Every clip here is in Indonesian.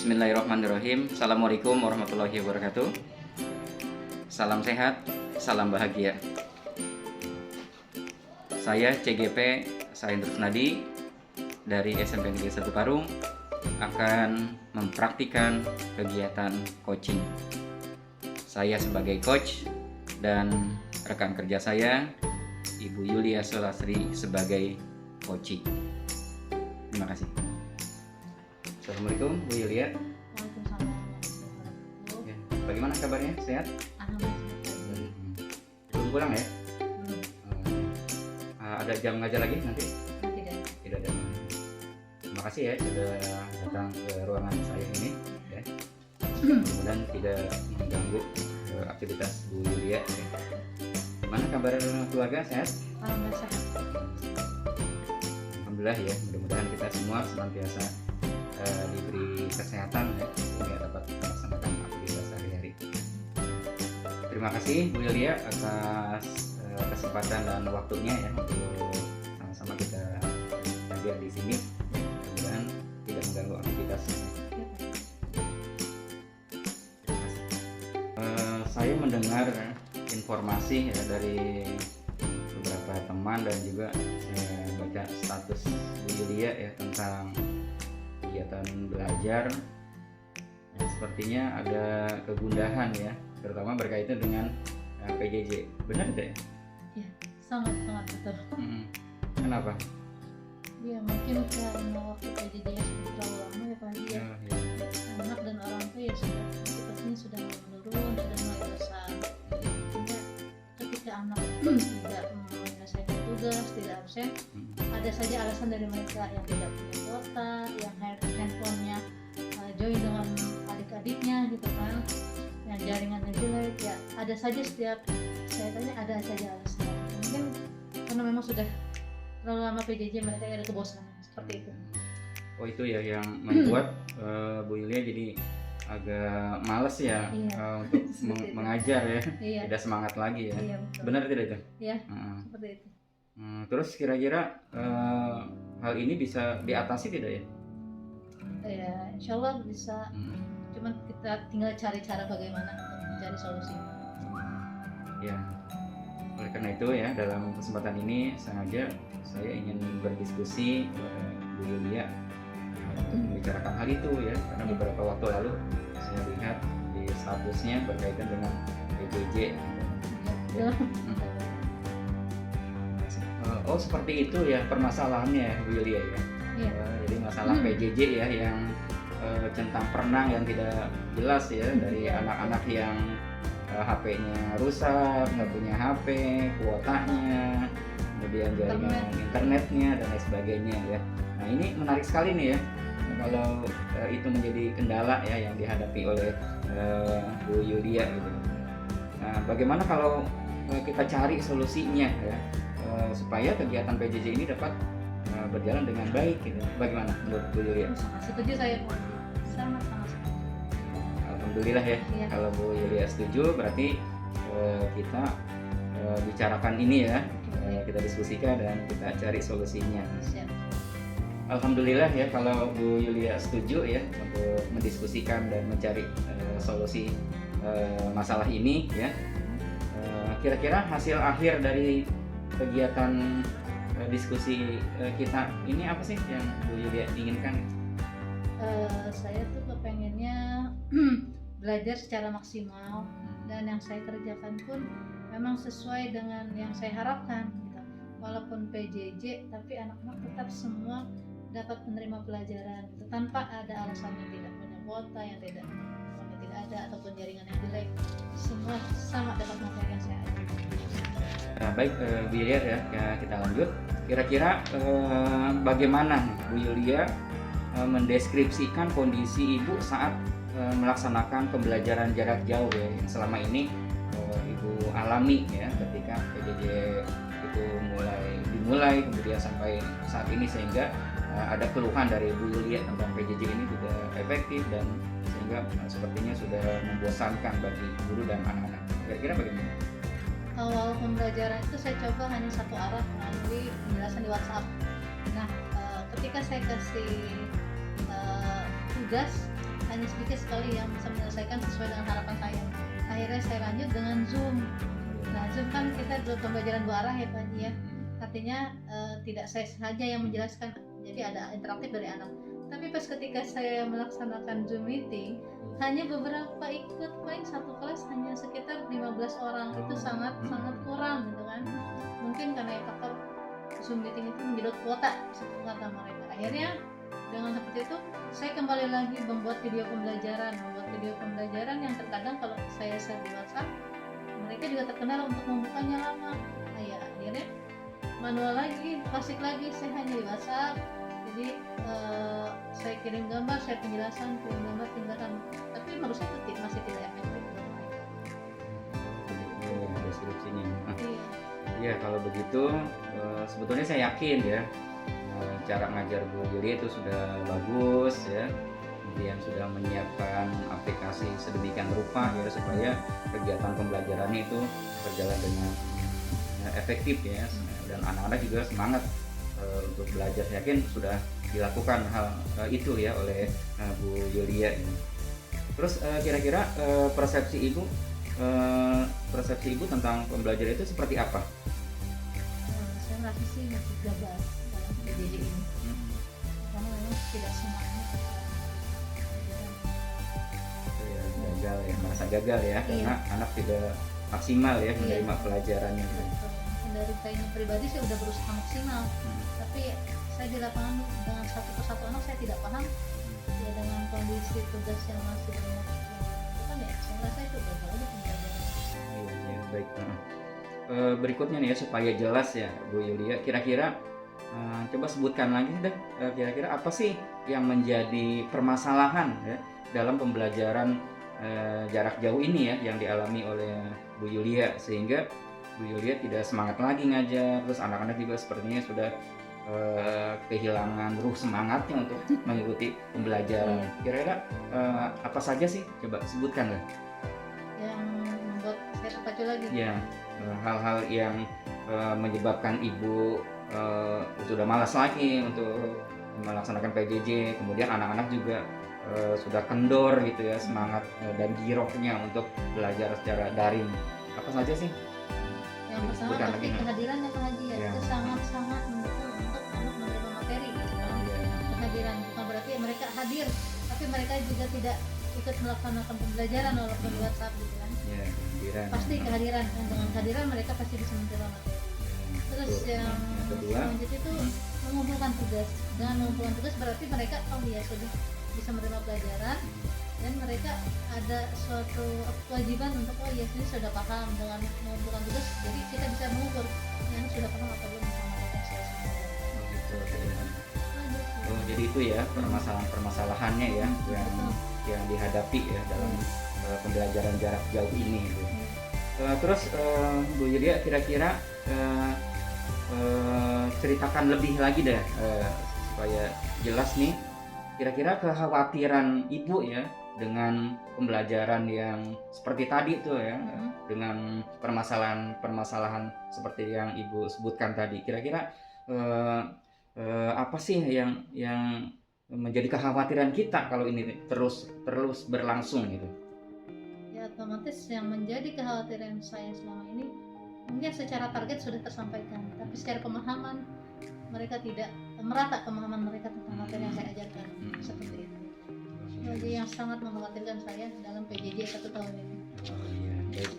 Bismillahirrahmanirrahim. Assalamualaikum warahmatullahi wabarakatuh. Salam sehat, salam bahagia. Saya CGP Sahendra Nadi dari SMP Negeri 1 Parung akan mempraktikkan kegiatan coaching. Saya sebagai coach dan rekan kerja saya Ibu Yulia Solasri sebagai coaching. Terima kasih. Assalamualaikum Bu Yulia. Waalaikumsalam. Ya, bagaimana kabarnya? Sehat? Alhamdulillah. Belum pulang ya? Belum. Ada jam ngajar lagi nanti? Tidak. Tidak ada. Terima kasih ya sudah datang ke ruangan saya ini. Ya. Mudah-mudahan tidak mengganggu aktivitas Bu Yulia. Ya. Gimana kabar keluarga? Sehat? Alhamdulillah sehat. Alhamdulillah ya. Mudah-mudahan kita semua senantiasa diberi kesehatan ya, sehingga dapat melaksanakan aktivitas sehari-hari. Terima kasih Bu Yulia atas kesempatan dan waktunya ya untuk sama-sama kita hadir di sini. Mudah-mudahan tidak mengganggu aktivitas. Saya mendengar informasi ya dari beberapa teman dan juga saya baca status Bu Yulia ya tentang kegiatan belajar. Sepertinya ada kegundahan ya, terutama berkaitan dengan PJJ. Benar tidak ya? Ya, sangat betul. Kenapa? Ya mungkin karena waktu PJJ-nya sudah terlalu lama ya Pak Haji ya. Anak dan orang tua ya sudah motivasinya sudah menurun dan mulai besar. Sehingga ketika anak tidak menyelesaikan tugas, tidak absen, ada saja alasan dari mereka yang tidak punya kuota, yang handphonenya join dengan adik-adiknya gitu kan, yang jaringannya jelek, ya ada saja setiap saya tanya ada saja alasan. Mungkin karena memang sudah terlalu lama PJJ mereka ada kebosanan seperti itu. Oh itu ya yang membuat Bu Yulia jadi agak males ya untuk mengajar ya, tidak semangat lagi ya. Iya, benar tidak itu? Iya, seperti itu. Terus kira-kira hal ini bisa diatasi tidak ya? Ya, insya Allah bisa. Cuman kita tinggal cari cara bagaimana untuk mencari solusi. Ya, oleh karena itu ya dalam kesempatan ini sengaja saya ingin berdiskusi Bu Yulia membicarakan hal itu ya, karena beberapa waktu lalu saya lihat di statusnya berkaitan dengan PJJ. Ya. Oh seperti itu ya permasalahannya Bu Yulia ya. Iya. Jadi masalah PJJ ya yang centang perenang yang tidak jelas ya dari anak-anak yang HP-nya rusak, nggak punya HP, kuotanya, kemudian jaringan internetnya dan lain sebagainya ya. Nah ini menarik sekali nih ya kalau itu menjadi kendala ya yang dihadapi oleh Bu Yulia gitu. Nah bagaimana kalau kita cari solusinya ya supaya kegiatan PJJ ini dapat berjalan dengan baik gitu. Bagaimana menurut Bu Yulia? Setuju saya, sangat setuju. Alhamdulillah ya. Iya. Kalau Bu Yulia setuju berarti kita bicarakan ini ya, kita diskusikan dan kita cari solusinya. Siap. Alhamdulillah ya kalau Bu Yulia setuju ya untuk mendiskusikan dan mencari solusi masalah ini ya. Kira-kira hasil akhir dari kegiatan diskusi kita ini apa sih yang Bu Yulia inginkan? Saya tuh kepengennya belajar secara maksimal dan yang saya kerjakan pun memang sesuai dengan yang saya harapkan gitu. Walaupun PJJ tapi anak-anak tetap semua dapat menerima pelajaran gitu, tanpa ada alasan yang tidak punya kuota, yang tidak ada ataupun jaringan yang jelek, semua sama dapat materi yang saya ajarkan. Nah, baik Bu Yulia ya, kita lanjut. Kira-kira bagaimana Bu Yulia mendeskripsikan kondisi Ibu saat melaksanakan pembelajaran jarak jauh ya yang selama ini Ibu alami ya ketika PJJ itu dimulai kemudian sampai saat ini, sehingga ada keluhan dari Bu Yulia tentang PJJ ini tidak efektif dan sehingga sepertinya sudah membosankan bagi guru dan anak-anak. Kira-kira bagaimana? Awal pembelajaran itu saya coba hanya satu arah melalui penjelasan di WhatsApp. Nah, ketika saya kasih tugas hanya sedikit sekali yang bisa menyelesaikan sesuai dengan harapan saya. Akhirnya saya lanjut dengan Zoom. Nah, Zoom kan kita pembelajaran dua arah ya Pak Haji ya. Artinya tidak saya saja yang menjelaskan, jadi ada interaktif dari anak. Tapi pas ketika saya melaksanakan Zoom meeting, hanya beberapa ikut, paling satu kelas hanya sekitar 15 orang. Itu sangat kurang gitu kan. Mungkin karena faktor Zoom meeting itu menyedot kuota seperti kata mereka. Akhirnya dengan seperti itu saya kembali lagi membuat video pembelajaran yang terkadang kalau saya share di WhatsApp, mereka juga terkenal untuk membukanya lama. Nah ya akhirnya manual lagi, klasik lagi, saya hanya di WhatsApp. Jadi saya kirim gambar, saya penjelasan, kirim gambar, penjelasan. Tapi menurut saya itu masih tidak efektif. Deskripsinya. Iya. Ya kalau begitu sebetulnya saya yakin ya cara ngajar Bu Yulia itu sudah bagus ya, kemudian sudah menyiapkan aplikasi sedemikian rupa ya supaya kegiatan pembelajarannya itu berjalan dengan efektif ya, dan anak-anak juga semangat untuk belajar. Saya yakin sudah dilakukan hal itu ya oleh Bu Yulia ini. Terus kira-kira persepsi ibu tentang pembelajaran itu seperti apa? Saya merasa sih masih gagal dalam PJJ ini, karena memang tidak semangat. Gagal ya, merasa gagal ya, karena anak tidak maksimal ya menerima pelajarannya. Dari saya pribadi saya udah berusaha maksimal, tapi saya di lapangan dengan satu persatu anak saya tidak paham ya, dengan kondisi tugas yang masih banyak kan ya, saya rasa itu gagal aja pembelajaran. Iya, baik. Berikutnya nih ya supaya jelas ya Bu Yulia, kira-kira coba sebutkan lagi deh kira-kira apa sih yang menjadi permasalahan ya dalam pembelajaran jarak jauh ini ya yang dialami oleh Bu Yulia, sehingga Bu Yulia tidak semangat lagi ngajar, terus anak-anak juga sepertinya sudah kehilangan ruh semangatnya untuk mengikuti pembelajaran. Kira-kira apa saja sih? Coba sebutkan lah. Yang membuat saya terpacu lagi. Ya, hal-hal yang menyebabkan ibu sudah malas lagi untuk melaksanakan PJJ, kemudian anak-anak juga sudah kendor gitu ya semangat dan girohnya untuk belajar secara daring. Apa saja sih? Yang pertama pasti kehadirannya Pak Haji ya, itu sangat-sangat mendukung untuk anak menerima materi gitu kan. Kehadiran bukan berarti mereka hadir, tapi mereka juga tidak ikut melaksanakan pembelajaran walaupun di WhatsApp gitu kan. Ya, kehadiran. Pasti kehadiran, dan dengan kehadiran mereka pasti bisa menerima materi. Terus yang selanjutnya itu mengumpulkan tugas. Dengan mengumpulkan tugas berarti mereka sudah bisa menerima pelajaran, dan mereka ada suatu kewajiban untuk ini sudah paham dengan mengumpulkan tugas, jadi kita bisa mengukur yang sudah paham atau belum sama mereka jadi itu ya permasalahannya ya yang dihadapi ya dalam pembelajaran jarak jauh ini gitu. Terus Bu Yulia kira-kira ceritakan lebih lagi deh supaya jelas nih, kira-kira kekhawatiran ibu ya dengan pembelajaran yang seperti tadi tuh ya, dengan permasalahan seperti yang ibu sebutkan tadi, kira-kira apa sih yang menjadi kekhawatiran kita kalau ini terus berlangsung gitu? Ya otomatis yang menjadi kekhawatiran saya selama ini mungkin secara target sudah tersampaikan, tapi secara pemahaman mereka tidak merata, pemahaman mereka tentang materi yang saya ajarkan seperti itu. Jadi yang sangat mengkhawatirkan saya dalam PJJ 1 tahun ini. Baik.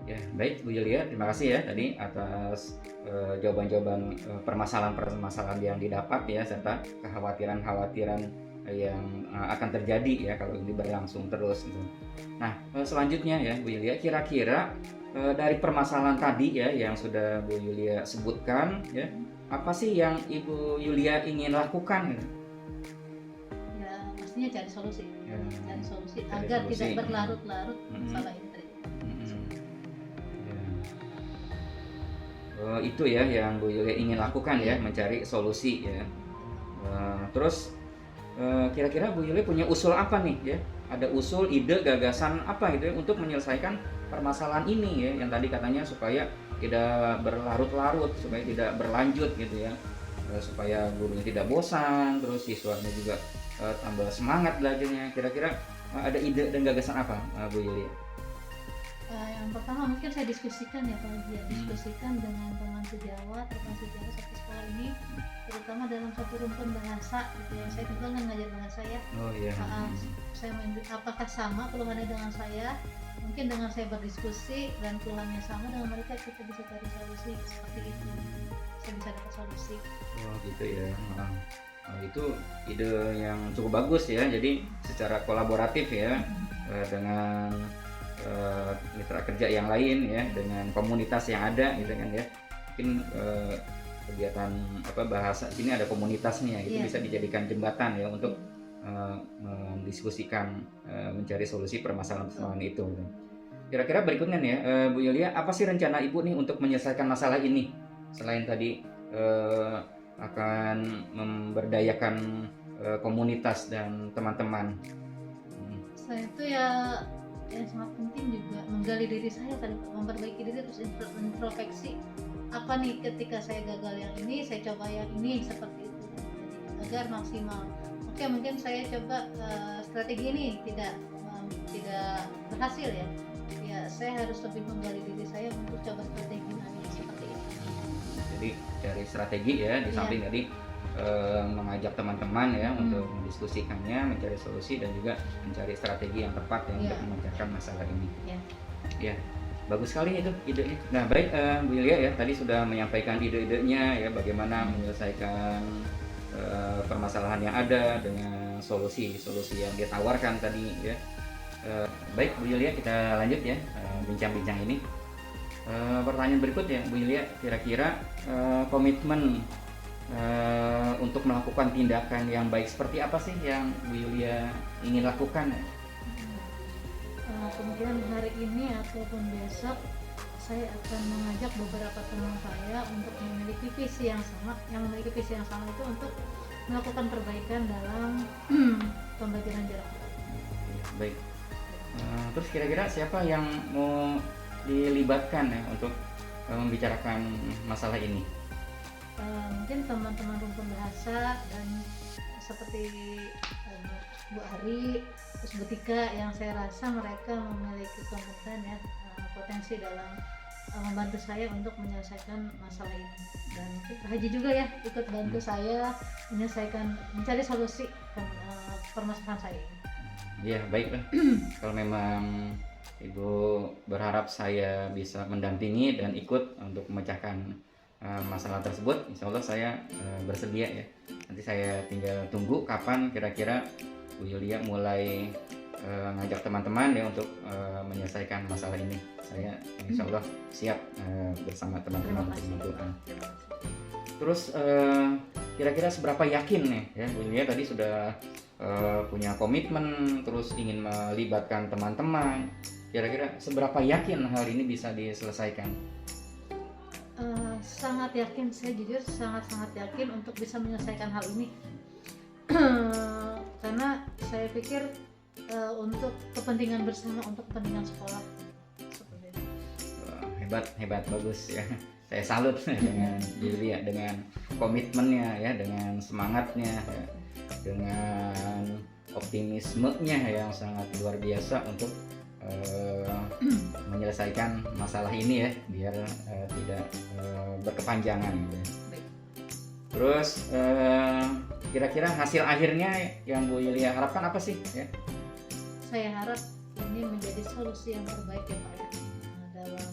Ya, baik Bu Yulia, terima kasih ya tadi atas jawaban-jawaban permasalahan yang didapat ya, serta kekhawatiran yang akan terjadi ya kalau ini berlangsung terus gitu. Nah, selanjutnya ya Bu Yulia, kira-kira dari permasalahan tadi ya yang sudah Bu Yulia sebutkan ya, apa sih yang Ibu Yulia ingin lakukan gitu? Ya, pastinya cari solusi agar tidak berlarut-larut masalah ini. Itu ya yang Bu Yulia ingin lakukan ya, mencari solusi ya. Terus kira-kira Bu Yulia punya usul apa nih ya? Ada usul, ide, gagasan apa gitu ya untuk menyelesaikan permasalahan ini ya, yang tadi katanya supaya tidak berlarut-larut, supaya tidak berlanjut gitu ya. supaya gurunya tidak bosan, terus siswanya juga tambah semangat belajarnya. Kira-kira ada ide dan gagasan apa, Bu Yulia? Yang pertama mungkin saya diskusikan ya Pak Haji, diskusikan dengan teman sejawat, rekan sejawat satu sekolah ini, terutama dalam satu rumpun bahasa gitu ya. Saya kebetulan kan ngajar bahasa ya. Oh iya. Saya apakah sama keluhannya dengan saya? Mungkin dengan saya berdiskusi dan keluhannya sama dengan mereka, kita bisa cari solusi seperti itu. Saya bisa dapat solusi. Oh gitu ya. Itu ide yang cukup bagus ya. Jadi secara kolaboratif ya, dengan mitra kerja yang lain ya, dengan komunitas yang ada gitu kan ya. Mungkin kegiatan bahasa sini ada komunitasnya gitu, bisa dijadikan jembatan ya untuk mendiskusikan, mencari solusi permasalahan itu. Kira-kira berikutnya nih ya, Bu Yulia, apa sih rencana Ibu nih untuk menyelesaikan masalah ini? Selain tadi akan memberdayakan komunitas dan teman-teman. Saya itu ya yang sangat penting juga menggali diri saya tadi, memperbaiki diri, terus introspeksi apa nih ketika saya gagal yang ini, saya coba yang ini, seperti itu agar maksimal. Oke, mungkin saya coba strategi ini tidak berhasil ya saya harus lebih menggali diri saya untuk coba strategi lain seperti itu. Jadi dari strategi ya, di samping tadi mengajak teman-teman ya untuk mendiskusikannya, mencari solusi dan juga mencari strategi yang tepat untuk memecahkan masalah ini. Ya, bagus sekali itu idenya. Nah baik, Bu Yulia ya tadi sudah menyampaikan ide-idenya ya, bagaimana menyelesaikan permasalahan yang ada dengan solusi-solusi yang ditawarkan tadi ya. Baik Bu Yulia, kita lanjut ya bincang-bincang ini. Pertanyaan berikutnya Bu Yulia, kira-kira komitmen untuk melakukan tindakan yang baik seperti apa sih yang Bu Yulia ingin lakukan? Kemungkinan hari ini ataupun besok saya akan mengajak beberapa teman saya untuk memiliki visi yang sama, itu untuk melakukan perbaikan dalam pembelajaran jarak jauh. Baik. Terus kira-kira siapa yang mau dilibatkan ya untuk membicarakan masalah ini? Mungkin teman-teman rumpun bahasa dan seperti Bu Ari, terus Bu Tika, yang saya rasa mereka memiliki kompeten ya, potensi dalam membantu saya untuk menyelesaikan masalah ini. Dan mungkin Pak Haji juga ya ikut bantu saya mencari solusi permasalahan saya ini. Ya baiklah. Kalau memang Ibu berharap saya bisa mendampingi dan ikut untuk memecahkan masalah tersebut, insya Allah saya bersedia ya. Nanti saya tinggal tunggu kapan kira-kira Bu Yulia mulai ngajak teman-teman ya untuk menyelesaikan masalah ini. Saya insya Allah siap bersama teman-teman untuk membantu. Terus kira-kira seberapa yakin nih ya, Bu Yulia tadi sudah punya komitmen, terus ingin melibatkan teman-teman. Kira-kira seberapa yakin hal ini bisa diselesaikan? Sangat yakin, saya jujur sangat yakin untuk bisa menyelesaikan hal ini. Karena saya pikir untuk kepentingan bersama, untuk kepentingan sekolah. Seperti itu. Hebat, bagus ya. Saya salut dengan Yulia, dengan komitmennya ya, dengan semangatnya ya, dengan optimismenya yang sangat luar biasa untuk menyelesaikan masalah ini ya, biar tidak berkepanjangan gitu. Terus kira-kira hasil akhirnya yang Bu Yulia harapkan apa sih ya? Saya harap ini menjadi solusi yang terbaik ya Pak ya, dalam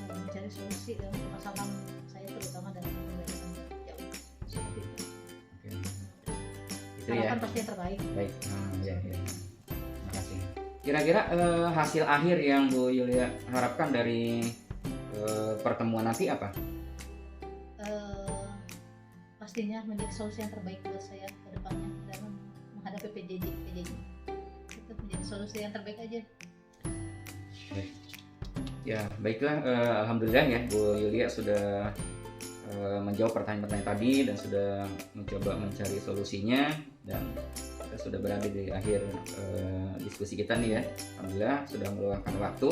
mencari solusi dalam permasalahan saya, terutama dalam pembelajaran jauh. Seperti itu. Itu harapan pasti yang terbaik. Baik, ya. Terima kasih. Kira-kira hasil akhir yang Bu Yulia harapkan dari pertemuan nanti apa? Pastinya menjadi solusi yang terbaik buat saya ke depannya dalam menghadapi PJJ. Itu menjadi solusi yang terbaik aja. Ya, baiklah, alhamdulillah ya Bu Yulia sudah menjawab pertanyaan-pertanyaan tadi dan sudah mencoba mencari solusinya, dan kita sudah berada di akhir diskusi kita nih ya. Alhamdulillah sudah meluangkan waktu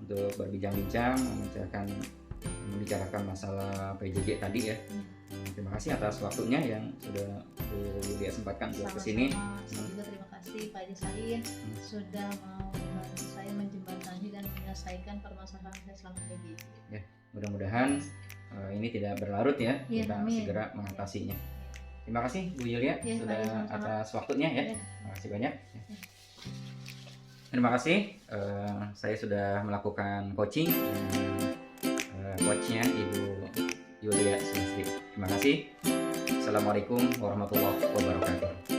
untuk berbincang-bincang, membicarakan masalah PJJ tadi ya. Terima kasih atas waktunya yang sudah dia sempatkan buat kesini. Saya juga terima kasih Pak Haji Sain sudah mau membantu saya menjembatani dan menyelesaikan permasalahan saya selama PJJ. Ya, mudah-mudahan ini tidak berlarut ya, Ya, kita amin. segera mengatasinya. Terima kasih Bu Yulia Ya, sudah Pak, sama-sama. atas waktunya ya. Ya. Terima kasih banyak. Terima kasih. Saya sudah melakukan coaching dengan coachnya Ibu Yulia Sulistri. Terima kasih. Assalamualaikum warahmatullahi wabarakatuh.